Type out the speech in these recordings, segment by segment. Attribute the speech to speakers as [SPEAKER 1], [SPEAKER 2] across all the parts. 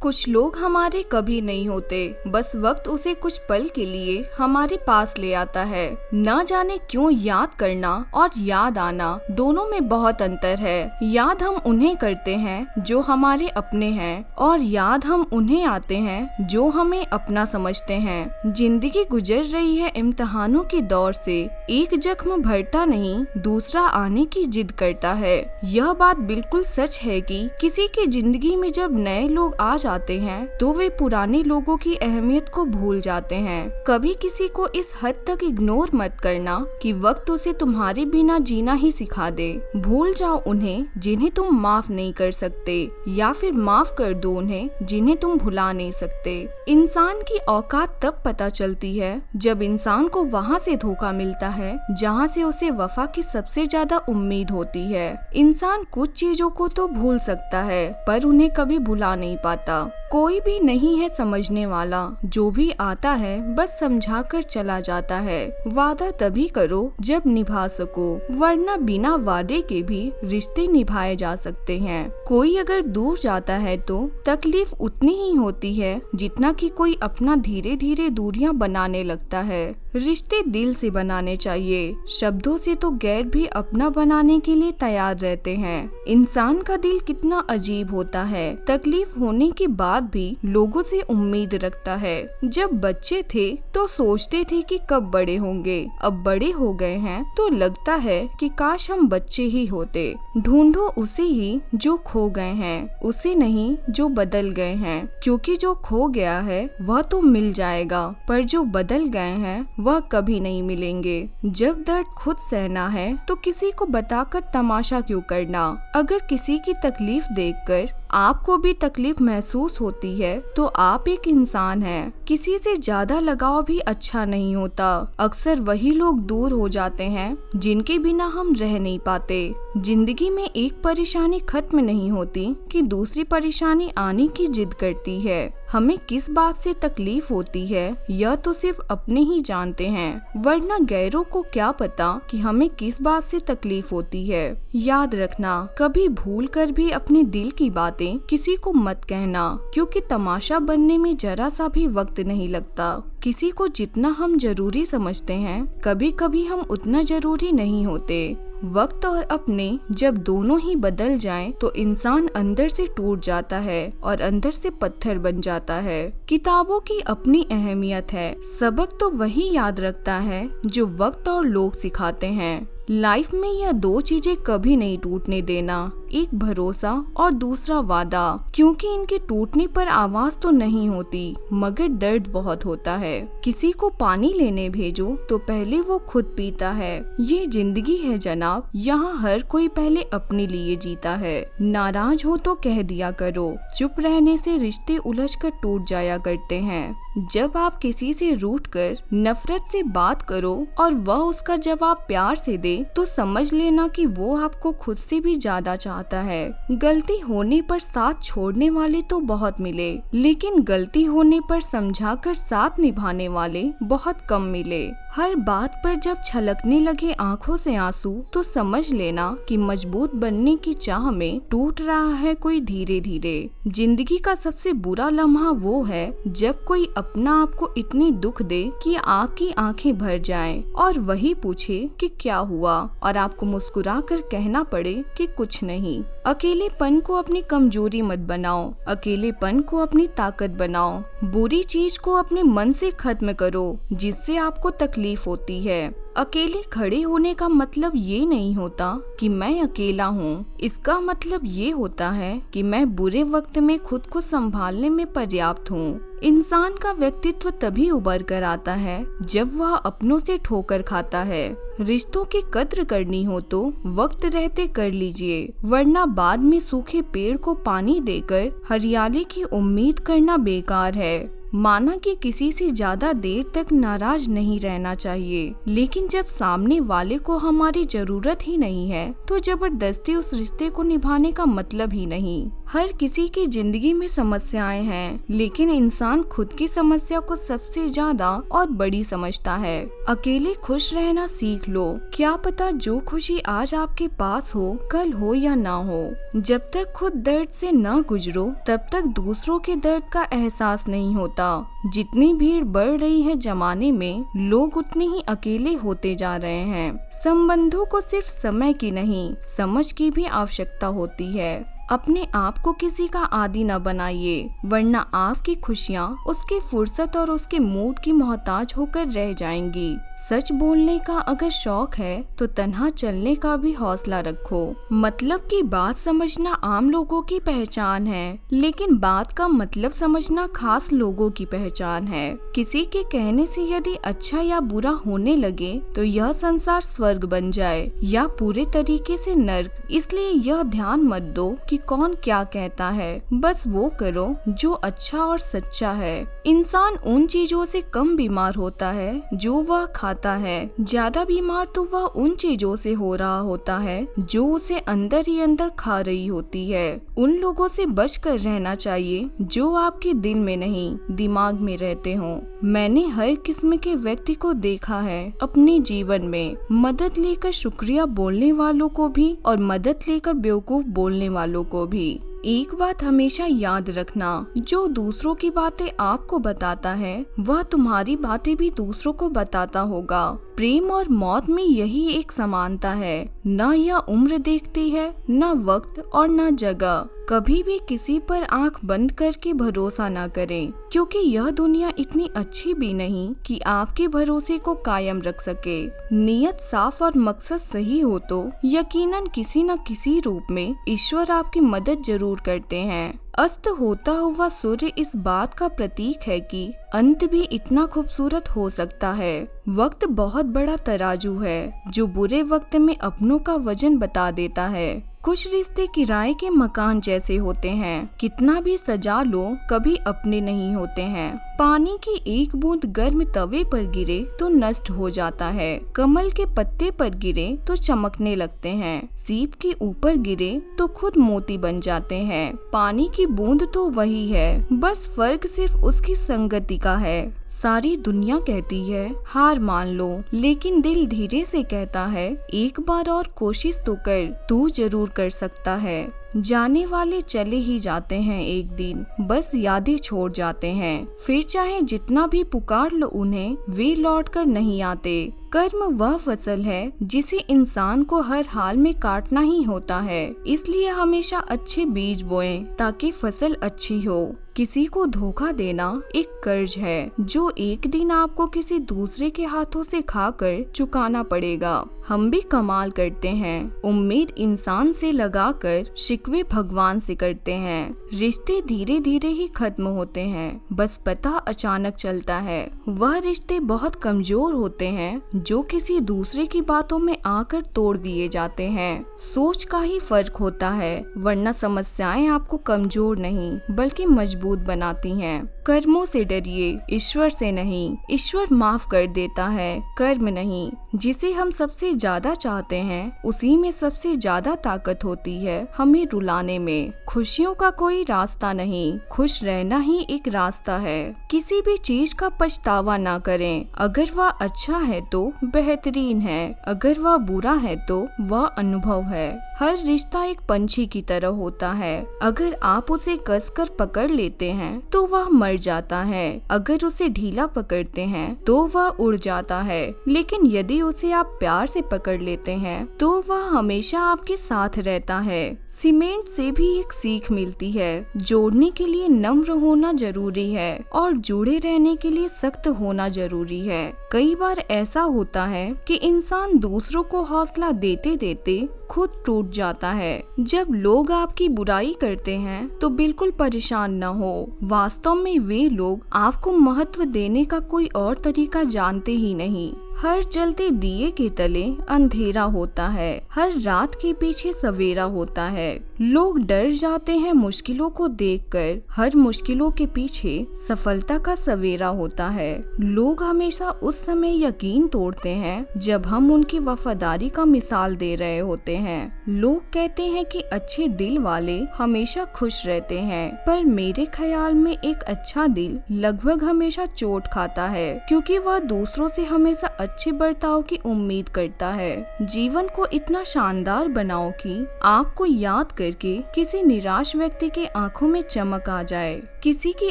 [SPEAKER 1] कुछ लोग हमारे कभी नहीं होते, बस वक्त उसे कुछ पल के लिए हमारे पास ले आता है। न जाने क्यों याद करना और याद आना दोनों में बहुत अंतर है। याद हम उन्हें करते हैं जो हमारे अपने हैं और याद हम उन्हें आते हैं जो हमें अपना समझते हैं। जिंदगी गुजर रही है इम्तिहानों के दौर से, एक जख्म भरता नहीं दूसरा आने की जिद करता है। यह बात बिल्कुल सच है कि किसी की जिंदगी में जब नए लोग आ जाते हैं तो वे पुराने लोगों की अहमियत को भूल जाते हैं। कभी किसी को इस हद तक इग्नोर मत करना कि वक्त उसे तुम्हारे बिना जीना ही सिखा दे। भूल जाओ उन्हें जिन्हें तुम माफ नहीं कर सकते, या फिर माफ कर दो उन्हें जिन्हें तुम भुला नहीं सकते। इंसान की औकात तब पता चलती है जब इंसान को वहाँ से धोखा मिलता है जहाँ से उसे वफा की सबसे ज्यादा उम्मीद होती है। इंसान कुछ चीजों को तो भूल सकता है पर उन्हें कभी भुला नहीं पाता। कोई भी नहीं है समझने वाला, जो भी आता है बस समझा कर चला जाता है। वादा तभी करो जब निभा सको, वरना बिना वादे के भी रिश्ते निभाए जा सकते हैं। कोई अगर दूर जाता है तो तकलीफ उतनी ही होती है जितना कि कोई अपना धीरे धीरे दूरियां बनाने लगता है। रिश्ते दिल से बनाने चाहिए, शब्दों से तो गैर भी अपना बनाने के लिए तैयार रहते हैं। इंसान का दिल कितना अजीब होता है, तकलीफ होने के बाद भी लोगों से उम्मीद रखता है। जब बच्चे थे तो सोचते थे कि कब बड़े होंगे, अब बड़े हो गए हैं तो लगता है कि काश हम बच्चे ही होते। ढूंढो उसे ही जो खो गए हैं, उसे नहीं जो बदल गए हैं, क्योंकि जो खो गया है वह तो मिल जाएगा पर जो बदल गए हैं वह कभी नहीं मिलेंगे। जब दर्द खुद सहना है तो किसी को बताकर तमाशा क्यों करना। अगर किसी की तकलीफ देखकर आपको भी तकलीफ महसूस होती है तो आप एक इंसान हैं। किसी से ज्यादा लगाव भी अच्छा नहीं होता। अक्सर वही लोग दूर हो जाते हैं जिनके बिना हम रह नहीं पाते। जिंदगी में एक परेशानी खत्म नहीं होती कि दूसरी परेशानी आने की जिद करती है। हमें किस बात से तकलीफ होती है यह तो सिर्फ अपने ही जानते हैं, वरना गैरों को क्या पता कि हमें किस बात से तकलीफ होती है। याद रखना, कभी भूल कर भी अपने दिल की बातें किसी को मत कहना, क्योंकि तमाशा बनने में जरा सा भी वक्त नहीं लगता। किसी को जितना हम जरूरी समझते हैं कभी कभी हम उतना जरूरी नहीं होते। वक्त और अपने जब दोनों ही बदल जाएं तो इंसान अंदर से टूट जाता है और अंदर से पत्थर बन जाता है। किताबों की अपनी अहमियत है, सबक तो वही याद रखता है जो वक्त और लोग सिखाते हैं। लाइफ में यह दो चीजें कभी नहीं टूटने देना, एक भरोसा और दूसरा वादा, क्योंकि इनके टूटने पर आवाज तो नहीं होती मगर दर्द बहुत होता है। किसी को पानी लेने भेजो तो पहले वो खुद पीता है। ये जिंदगी है जनाब, यहाँ हर कोई पहले अपने लिए जीता है। नाराज हो तो कह दिया करो, चुप रहने से रिश्ते उलझ कर टूट जाया करते हैं। जब आप किसी से रूठ कर नफरत से बात करो और वह उसका जवाब प्यार से दे तो समझ लेना कि वो आपको खुद से भी ज्यादा चाहता है। गलती होने पर साथ छोड़ने वाले तो बहुत मिले, लेकिन गलती होने पर समझाकर साथ निभाने वाले बहुत कम मिले। हर बात पर जब छलकने लगे आंखों से आंसू तो समझ लेना कि मजबूत बनने की चाह में टूट रहा है कोई धीरे धीरे। जिंदगी का सबसे बुरा लम्हा वो है जब कोई अपना आपको इतनी दुख दे कि आपकी आंखें भर जाएं और वही पूछे कि क्या हुआ और आपको मुस्कुरा कर कहना पड़े कि कुछ नहीं। अकेलेपन को अपनी कमजोरी मत बनाओ, अकेलेपन को अपनी ताकत बनाओ। बुरी चीज को अपने मन से खत्म करो जिससे आपको तकलीफ होती है। अकेले खड़े होने का मतलब ये नहीं होता कि मैं अकेला हूँ, इसका मतलब ये होता है कि मैं बुरे वक्त में खुद को संभालने में पर्याप्त हूँ। इंसान का व्यक्तित्व तभी उभर कर आता है जब वह अपनों से ठोकर खाता है। रिश्तों की कद्र करनी हो तो वक्त रहते कर लीजिए, वरना बाद में सूखे पेड़ को पानी देकर हरियाली की उम्मीद करना बेकार है। माना कि किसी से ज्यादा देर तक नाराज नहीं रहना चाहिए, लेकिन जब सामने वाले को हमारी जरूरत ही नहीं है तो जबरदस्ती उस रिश्ते को निभाने का मतलब ही नहीं। हर किसी की जिंदगी में समस्याएं हैं, लेकिन इंसान खुद की समस्या को सबसे ज्यादा और बड़ी समझता है। अकेले खुश रहना सीख लो। क्या पता जो खुशी आज आपके पास हो कल हो या ना हो। जब तक खुद दर्द से न गुजरो तब तक दूसरों के दर्द का एहसास नहीं होता। जितनी भीड़ बढ़ रही है जमाने में, लोग उतने ही अकेले होते जा रहे हैं। संबंधों को सिर्फ समय की नहीं, समझ की भी आवश्यकता होती है। अपने आप को किसी का आदी न बनाइए, वरना आपकी खुशियाँ उसकी फुर्सत और उसके मूड की मोहताज होकर रह जाएंगी। सच बोलने का अगर शौक है तो तन्हा चलने का भी हौसला रखो। मतलब की बात समझना आम लोगों की पहचान है, लेकिन बात का मतलब समझना खास लोगों की पहचान है। किसी के कहने से यदि अच्छा या बुरा होने लगे तो यह संसार स्वर्ग बन जाए या पूरे तरीके से नर्क। इसलिए यह ध्यान मत दो कि कौन क्या कहता है, बस वो करो जो अच्छा और सच्चा है। इंसान उन चीजों से कम बीमार होता है जो वह खाता है। ज्यादा बीमार तो वह उन चीजों से हो रहा होता है जो उसे अंदर ही अंदर खा रही होती है। उन लोगों से बचकर रहना चाहिए जो आपके दिल में नहीं दिमाग में रहते हों। मैंने हर किस्म के व्यक्ति को देखा है अपने जीवन में, मदद लेकर शुक्रिया बोलने वालों को भी और मदद लेकर बेवकूफ बोलने वालों को भी। एक बात हमेशा याद रखना, जो दूसरों की बातें आपको बताता है वह तुम्हारी बातें भी दूसरों को बताता होगा। प्रेम और मौत में यही एक समानता है, न यह उम्र देखती है, न वक्त और न जगह। कभी भी किसी पर आंख बंद करके भरोसा न करें, क्योंकि यह दुनिया इतनी अच्छी भी नहीं कि आपके भरोसे को कायम रख सके। नियत साफ और मकसद सही हो तो यकीनन किसी न किसी रूप में ईश्वर आपकी मदद जरूर करते हैं। अस्त होता हुआ सूर्य इस बात का प्रतीक है कि अंत भी इतना खूबसूरत हो सकता है। वक्त बहुत बड़ा तराजू है जो बुरे वक्त में अपनों का वजन बता देता है। कुछ रिश्ते किराए के मकान जैसे होते हैं, कितना भी सजा लो कभी अपने नहीं होते हैं। पानी की एक बूंद गर्म तवे पर गिरे तो नष्ट हो जाता है, कमल के पत्ते पर गिरे तो चमकने लगते हैं, सीप के ऊपर गिरे तो खुद मोती बन जाते हैं। पानी की बूंद तो वही है, बस फर्क सिर्फ उसकी संगति का है। सारी दुनिया कहती है हार मान लो, लेकिन दिल धीरे से कहता है एक बार और कोशिश तो कर, तू जरूर कर सकता है। जाने वाले चले ही जाते हैं एक दिन, बस यादें छोड़ जाते हैं। फिर चाहे जितना भी पुकार लो उन्हें, वे लौट कर नहीं आते। कर्म वह फसल है जिसे इंसान को हर हाल में काटना ही होता है। इसलिए हमेशा अच्छे बीज बोएं ताकि फसल अच्छी हो। किसी को धोखा देना एक कर्ज है जो एक दिन आपको किसी दूसरे के हाथों से खाकर चुकाना पड़ेगा। हम भी कमाल करते हैं, उम्मीद इंसान से लगाकर शिकवे भगवान से करते हैं। रिश्ते धीरे धीरे ही खत्म होते हैं, बस पता अचानक चलता है। वह रिश्ते बहुत कमजोर होते हैं जो किसी दूसरे की बातों में आकर तोड़ दिए जाते हैं। सोच का ही फर्क होता है, वरना समस्याएं आपको कमजोर नहीं बल्कि मजबूत बनाती हैं। कर्मों से डरिए, ईश्वर से नहीं। ईश्वर माफ कर देता है, कर्म नहीं। जिसे हम सबसे ज्यादा चाहते हैं उसी में सबसे ज्यादा ताकत होती है हमें रुलाने में। खुशियों का कोई रास्ता नहीं, खुश रहना ही एक रास्ता है। किसी भी चीज का पछतावा ना करें। अगर वह अच्छा है तो बेहतरीन है, अगर वह बुरा है तो वह अनुभव है। हर रिश्ता एक पंछी की तरह होता है, अगर आप उसे कसकर पकड़ लेते हैं तो वह मर जाता है, अगर उसे ढीला पकड़ते हैं तो वह उड़ जाता है, लेकिन यदि उसे आप प्यार से पकड़ लेते हैं तो वह हमेशा आपके साथ रहता है। सीमेंट से भी एक सीख मिलती है, जोड़ने के लिए नम्र होना जरूरी है और जुड़े रहने के लिए सख्त होना जरूरी है। कई बार ऐसा होता है कि इंसान दूसरों को हौसला देते देते खुद टूट जाता है। जब लोग आपकी बुराई करते हैं तो बिल्कुल परेशान न हो, वास्तव में वे लोग आपको महत्व देने का कोई और तरीका जानते ही नहीं। हर जलते दिए के तले अंधेरा होता है, हर रात के पीछे सवेरा होता है। लोग डर जाते हैं मुश्किलों को देखकर, हर मुश्किलों के पीछे सफलता का सवेरा होता है। लोग हमेशा उस समय यकीन तोड़ते हैं जब हम उनकी वफादारी का मिसाल दे रहे होते हैं। लोग कहते हैं कि अच्छे दिल वाले हमेशा खुश रहते हैं, पर मेरे ख्याल में एक अच्छा दिल लगभग हमेशा चोट खाता है, क्योंकि वह दूसरों से हमेशा अच्छे बर्ताव की उम्मीद करता है। जीवन को इतना शानदार बनाओ कि आपको याद करके किसी निराश व्यक्ति के आंखों में चमक आ जाए। किसी की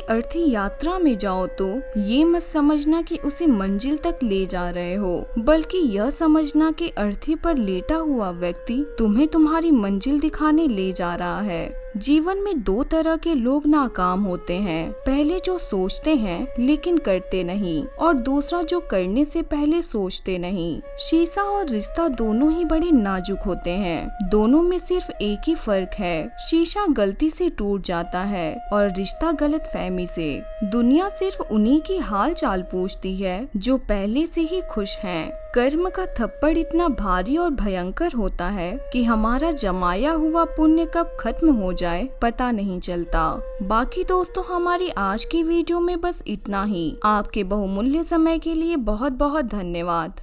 [SPEAKER 1] अर्थी यात्रा में जाओ तो ये मत समझना कि उसे मंजिल तक ले जा रहे हो, बल्कि यह समझना कि अर्थी पर लेटा हुआ व्यक्ति तुम्हें तुम्हारी मंजिल दिखाने ले जा रहा है। जीवन में दो तरह के लोग नाकाम होते हैं, पहले जो सोचते हैं लेकिन करते नहीं, और दूसरा जो करने से पहले सोचते नहीं। शीशा और रिश्ता दोनों ही बड़े नाजुक होते हैं, दोनों में सिर्फ एक ही फर्क है, शीशा गलती से टूट जाता है और रिश्ता गलतफहमी से। दुनिया सिर्फ उन्हीं की हाल चाल पूछती है जो पहले से ही खुश हैं। कर्म का थप्पड़ इतना भारी और भयंकर होता है कि हमारा जमाया हुआ पुण्य कब खत्म हो जाए पता नहीं चलता। बाकी दोस्तों, हमारी आज की वीडियो में बस इतना ही। आपके बहुमूल्य समय के लिए बहुत बहुत धन्यवाद।